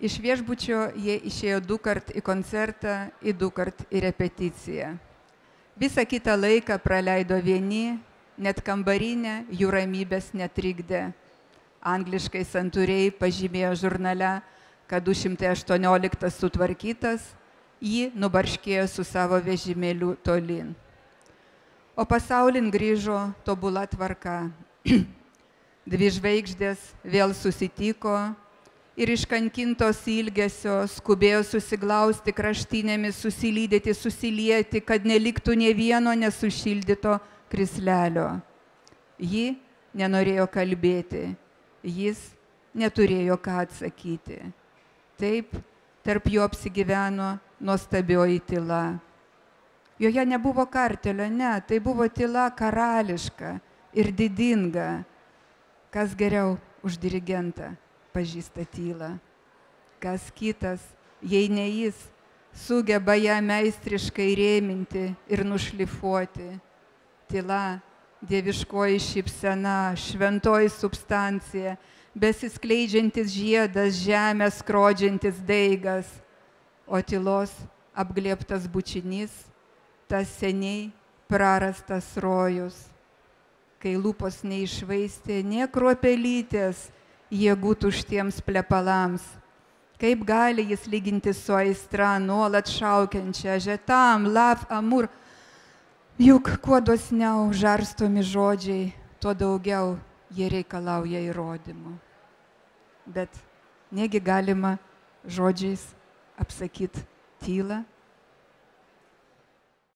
Iš viešbučio jie išėjo 2 kart į koncertą, 2 kart į repeticiją. Visą kitą laiką praleido vieni, net kambarinę jų ramybės netrikdė. Angliškai santūriai pažymėjo žurnale, kad 218 sutvarkytas, jį nubarškėjo su savo vežimėliu tolin. O pasaulin grįžo tobula tvarka. 2 žvaigždės vėl susitiko ir iškankintos ilgesio skubėjo susiglausti kraštinėmis, susilydėti, susilieti, kad neliktų nė vieno nesušildyto krislelio. Ji nenorėjo kalbėti, jis neturėjo ką atsakyti. Taip, tarp jų apsigyveno nuostabioji tyla. Joje nebuvo kartelio, ne, tai buvo tyla karališka ir didinga. Kas geriau už dirigentą pažįsta tylą? Kas kitas, jei ne jis, sugeba ją meistriškai rėminti ir nušlifuoti? Tyla, dieviškoji šypsena, šventoji substancija, besiskleidžiantis žiedas, žemę skrodžiantis daigas, o tylos apglėbtas bučinys, tas seniai prarastas rojus, kai lūpos neišvaistė nė kruopelytės jėgų tuštiems plepalams. Kaip gali jis lyginti su aistra nuolat šaukiančia žetam, lav, amur? Juk kuo dosniau žarstomi žodžiai, tuo daugiau jie reikalauja įrodymų. Bet negi galima žodžiais apsakyti tylą?